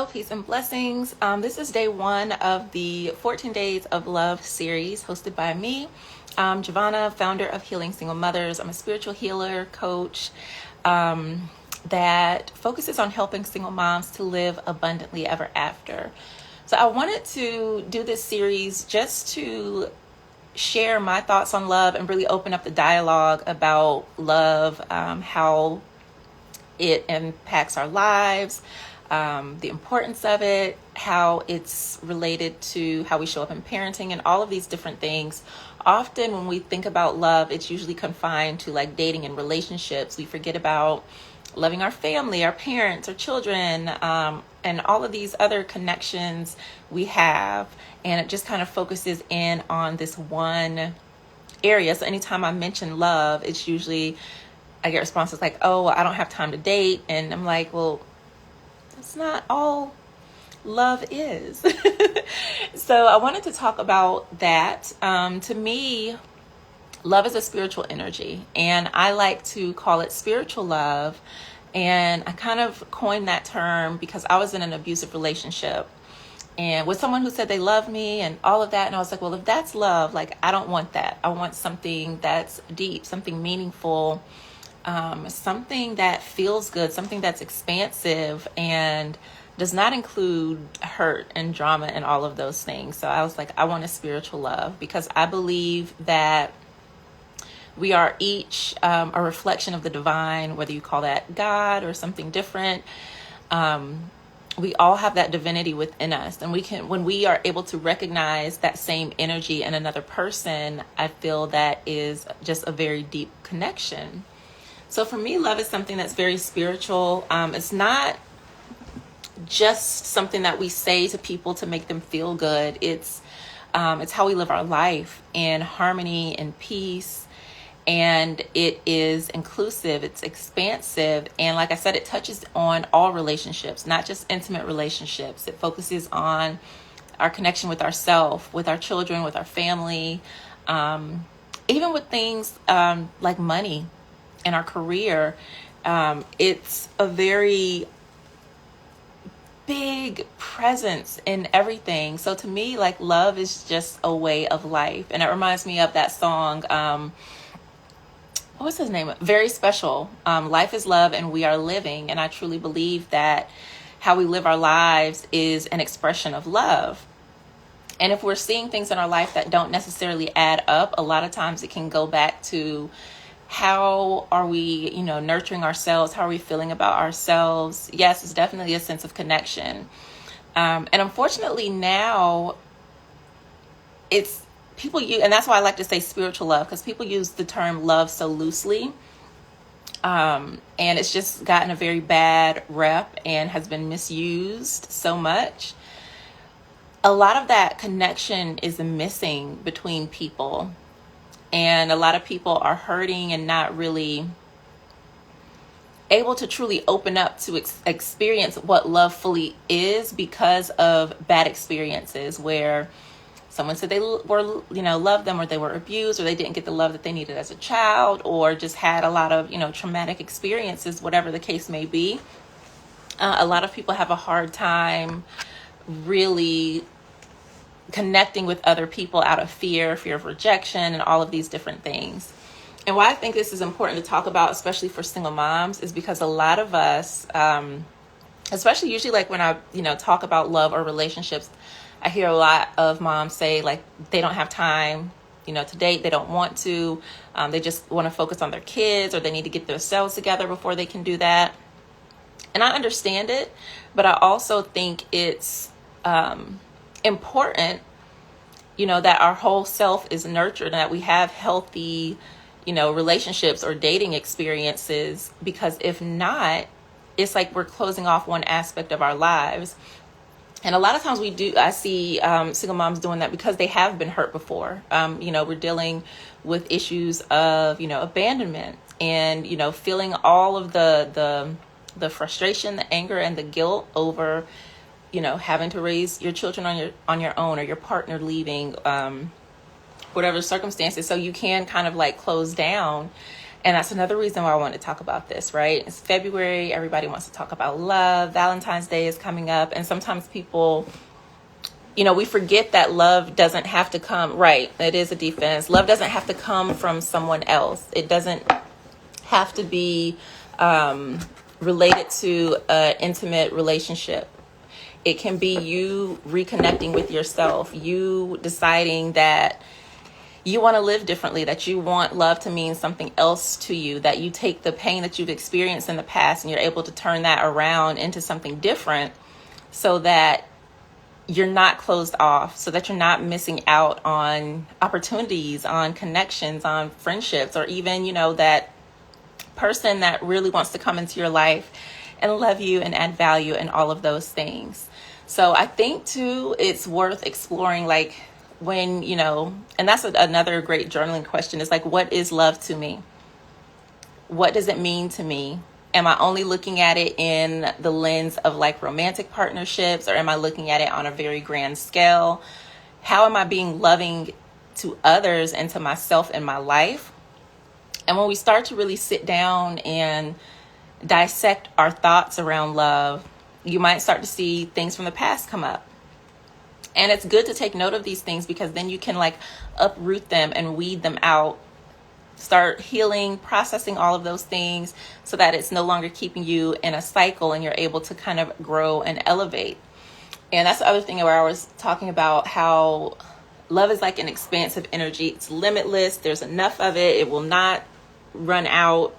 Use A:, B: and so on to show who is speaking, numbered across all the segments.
A: Peace and blessings. This is day one of the 14 Days of Love series hosted by me, Jovhannah, founder of Healing Single Mothers. I'm a spiritual healer, coach that focuses on helping single moms to live abundantly ever after. So I wanted to do this series just to share my thoughts on love and really open up the dialogue about love, how it impacts our lives, the importance of it, how it's related to how we show up in parenting, and all of these different things. Often when we think about love, it's usually confined to like dating and relationships. We forget about loving our family, our parents, our children, and all of these other connections we have. And it just kind of focuses in on this one area. So anytime I mention love, it's usually, I get responses like, oh, I don't have time to date. And I'm like, well, that's not all love is. So I wanted to talk about that. To me, love is a spiritual energy, and I like to call it spiritual love. And I kind of coined that term because I was in an abusive relationship and with someone who said they love me and all of that. And I was like, well, if that's love, like, I don't want that. I want something that's deep, something meaningful, something that feels good, something that's expansive and does not include hurt and drama and all of those things. So I was like, I want a spiritual love because I believe that we are each a reflection of the divine, whether you call that God or something different. We all have that divinity within us, and when we are able to recognize that same energy in another person, I feel that is just a very deep connection. So for me, love is something that's very spiritual. It's not just something that we say to people to make them feel good. It's how we live our life in harmony and peace. And it is inclusive, it's expansive. And like I said, it touches on all relationships, not just intimate relationships. It focuses on our connection with ourselves, with our children, with our family, even with things like money and our career. It's a very big presence in everything. So to me, like, love is just a way of life. And it reminds me of that song, what was his name? Very Special. Life is love and we are living. And I truly believe that how we live our lives is an expression of love. And if we're seeing things in our life that don't necessarily add up, a lot of times it can go back to how are we, nurturing ourselves? How are we feeling about ourselves? Yes, it's definitely a sense of connection. And unfortunately now it's people use, and that's why I like to say spiritual love, because people use the term love so loosely. And it's just gotten a very bad rep and has been misused so much. A lot of that connection is missing between people. And a lot of people are hurting and not really able to truly open up to experience what love fully is because of bad experiences where someone said they were, loved them, or they were abused, or they didn't get the love that they needed as a child, or just had a lot of, traumatic experiences, whatever the case may be. A lot of people have a hard time really connecting with other people out of fear of rejection, and all of these different things. And why I think this is important to talk about, especially for single moms, is because a lot of us, especially usually like when I, talk about love or relationships, I hear a lot of moms say like they don't have time, to date. They don't want to. They just want to focus on their kids, or they need to get themselves together before they can do that. And I understand it, but I also think it's important, that our whole self is nurtured and that we have healthy, relationships or dating experiences, because if not, it's like we're closing off one aspect of our lives. And a lot of times I see single moms doing that because they have been hurt before. We're dealing with issues of, abandonment and, feeling all of the frustration, the anger, and the guilt over, having to raise your children on your own, or your partner leaving, whatever circumstances. So you can kind of like close down. And that's another reason why I want to talk about this, right? It's February. Everybody wants to talk about love. Valentine's Day is coming up. And sometimes people, we forget that love doesn't have to come, right? It is a defense. Love doesn't have to come from someone else. It doesn't have to be related to an intimate relationship. It can be you reconnecting with yourself, you deciding that you want to live differently, that you want love to mean something else to you, that you take the pain that you've experienced in the past and you're able to turn that around into something different so that you're not closed off, so that you're not missing out on opportunities, on connections, on friendships, or even, that person that really wants to come into your life and love you and add value and all of those things. So I think too, it's worth exploring, like, when, and that's another great journaling question, is like, what is love to me? What does it mean to me? Am I only looking at it in the lens of like romantic partnerships, or am I looking at it on a very grand scale? How am I being loving to others and to myself in my life? And when we start to really sit down and dissect our thoughts around love, you might start to see things from the past come up. And it's good to take note of these things, because then you can like uproot them and weed them out, start healing, processing all of those things so that it's no longer keeping you in a cycle and you're able to kind of grow and elevate. And that's the other thing where I was talking about how love is like an expansive energy. It's limitless. There's enough of it. It will not run out.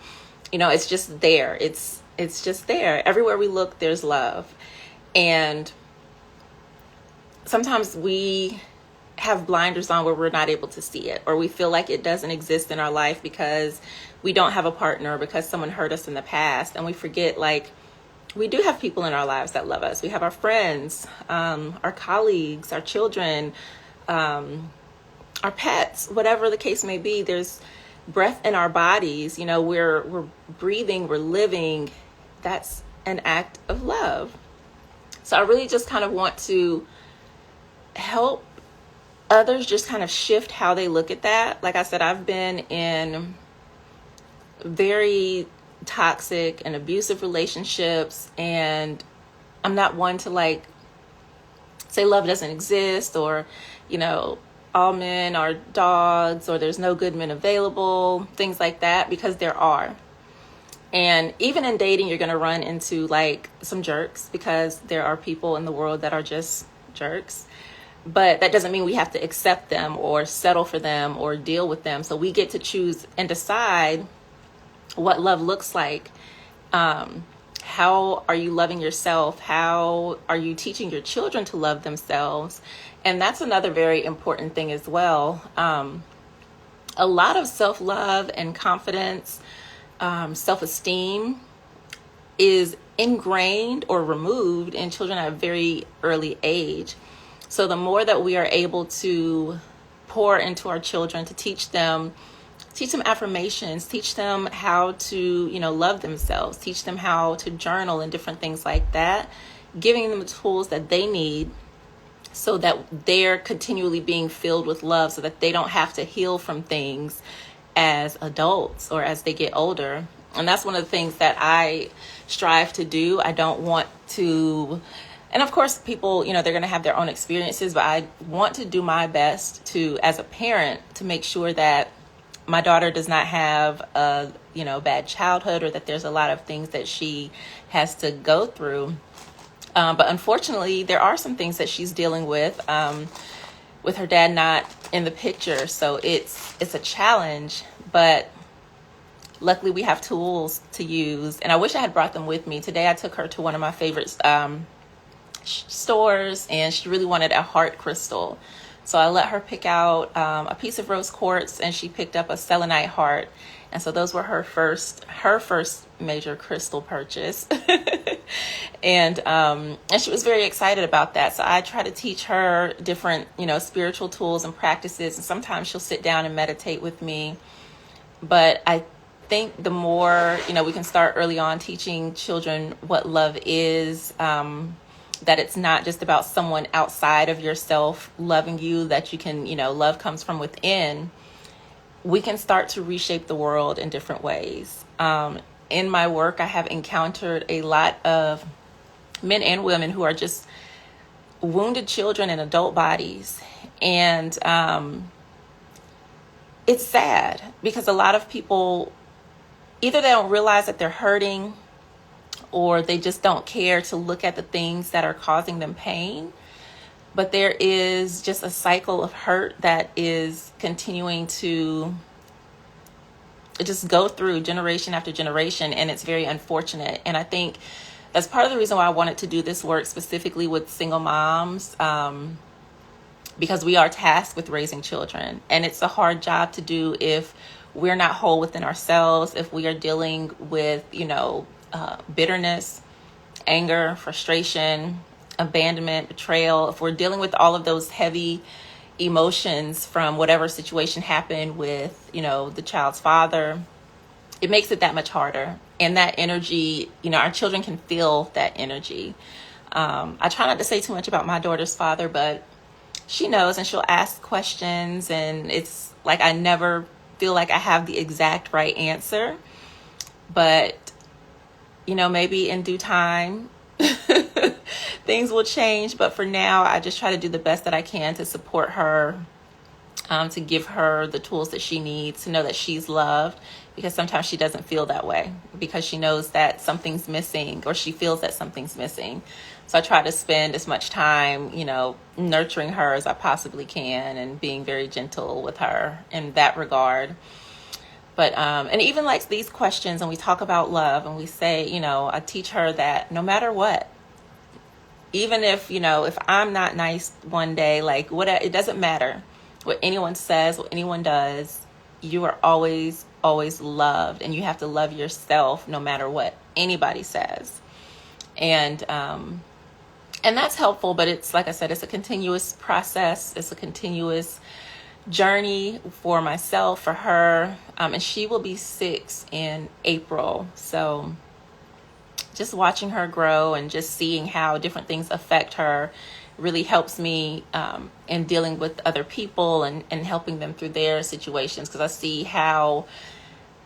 A: It's just there. It's just there. Everywhere we look, there's love. And sometimes we have blinders on where we're not able to see it, or we feel like it doesn't exist in our life because we don't have a partner, or because someone hurt us in the past. And we forget, like, we do have people in our lives that love us. We have our friends, our colleagues, our children, our pets, whatever the case may be. There's breath in our bodies. We're breathing, we're living. That's an act of love. So I really just kind of want to help others just kind of shift how they look at that. Like I said, I've been in very toxic and abusive relationships, and I'm not one to like say love doesn't exist, or all men are dogs, or there's no good men available, things like that, because there are. And even in dating, you're going to run into like some jerks, because there are people in the world that are just jerks. But that doesn't mean we have to accept them or settle for them or deal with them. So we get to choose and decide what love looks like. How are you loving yourself? How are you teaching your children to love themselves? And that's another very important thing as well. A lot of self-love and confidence, self-esteem is ingrained or removed in children at a very early age. So the more that we are able to pour into our children, to teach them affirmations, teach them how to, love themselves, teach them how to journal and different things like that, giving them the tools that they need so that they're continually being filled with love, so that they don't have to heal from things as adults or as they get older. And that's one of the things that I strive to do. I don't want to, and of course people, they're going to have their own experiences, but I want to do my best to, as a parent, to make sure that my daughter does not have a, bad childhood, or that there's a lot of things that she has to go through. But unfortunately, there are some things that she's dealing with her dad not in the picture. So it's a challenge, but luckily we have tools to use. And I wish I had brought them with me. Today I took her to one of my favorite stores, and she really wanted a heart crystal. So I let her pick out a piece of rose quartz, and she picked up a selenite heart. And so those were her first major crystal purchase. And she was very excited about that. So I try to teach her different, spiritual tools and practices. And sometimes she'll sit down and meditate with me. But I think the more, we can start early on teaching children what love is, that it's not just about someone outside of yourself loving you, that you can, love comes from within. we can start to reshape the world in different ways. In my work, I have encountered a lot of men and women who are just wounded children in adult bodies. And it's sad because a lot of people, either they don't realize that they're hurting, or they just don't care to look at the things that are causing them pain. But there is just a cycle of hurt that is continuing to just go through generation after generation, and it's very unfortunate. And I think that's part of the reason why I wanted to do this work specifically with single moms, because we are tasked with raising children, and it's a hard job to do if we're not whole within ourselves, if we are dealing with, bitterness, anger, frustration, abandonment, betrayal. If we're dealing with all of those heavy emotions from whatever situation happened with, the child's father, it makes it that much harder. And that energy, our children can feel that energy. I try not to say too much about my daughter's father, but she knows, and she'll ask questions, and it's like I never feel like I have the exact right answer. But, maybe in due time, things will change. But for now, I just try to do the best that I can to support her, to give her the tools that she needs to know that she's loved, because sometimes she doesn't feel that way because she knows that something's missing, or she feels that something's missing. So I try to spend as much time, nurturing her as I possibly can, and being very gentle with her in that regard. But, and even like these questions, and we talk about love, and we say, I teach her that no matter what, even if, if I'm not nice one day, like it doesn't matter what anyone says, what anyone does, you are always, always loved, and you have to love yourself no matter what anybody says. And that's helpful, but it's, like I said, it's a continuous process. It's a continuous journey for myself, for her, and she will be 6 in April. So just watching her grow and just seeing how different things affect her really helps me in dealing with other people and helping them through their situations, because I see how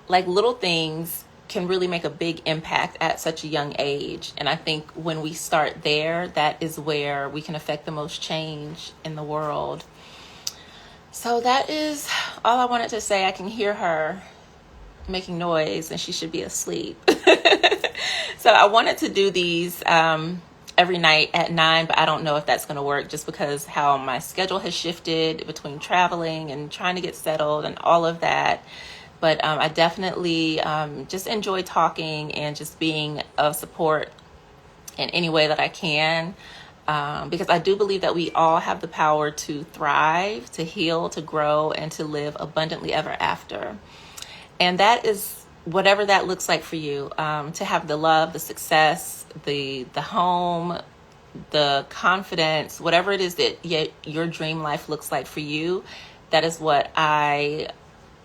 A: like little things can really make a big impact at such a young age. And I think when we start there, that is where we can affect the most change in the world. So that is all I wanted to say. I can hear her making noise, and she should be asleep. So I wanted to do these every night at 9, but I don't know if that's going to work, just because how my schedule has shifted between traveling and trying to get settled and all of that. But I definitely just enjoy talking and just being of support in any way that I can. Because I do believe that we all have the power to thrive, to heal, to grow, and to live abundantly ever after. And that is whatever that looks like for you, to have the love, the success, the home, the confidence, whatever it is that your dream life looks like for you. That is what I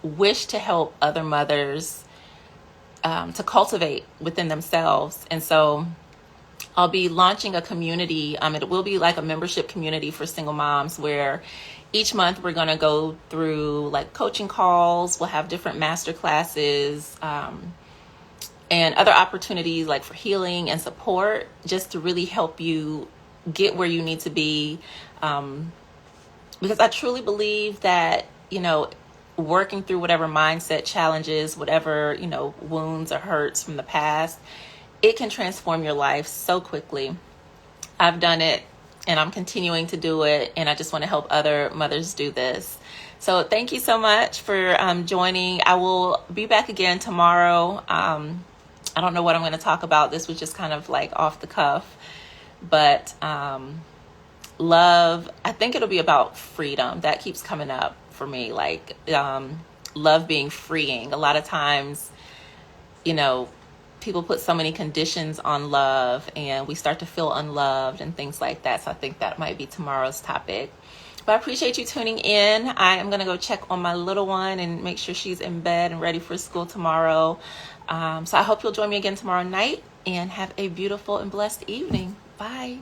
A: wish to help other mothers to cultivate within themselves. And so I'll be launching a community. It will be like a membership community for single moms, where each month we're going to go through like coaching calls. We'll have different master classes and other opportunities like for healing and support, just to really help you get where you need to be. Because I truly believe that, working through whatever mindset challenges, whatever, wounds or hurts from the past, it can transform your life so quickly. I've done it, and I'm continuing to do it, and I just want to help other mothers do this. So thank you so much for joining. I will be back again tomorrow. I don't know what I'm going to talk about. This was just kind of like off the cuff. But love, I think it'll be about freedom. That keeps coming up for me, like love being freeing. A lot of times, people put so many conditions on love, and we start to feel unloved and things like that. So I think that might be tomorrow's topic. But I appreciate you tuning in. I am going to go check on my little one and make sure she's in bed and ready for school tomorrow. So I hope you'll join me again tomorrow night, and have a beautiful and blessed evening. Bye.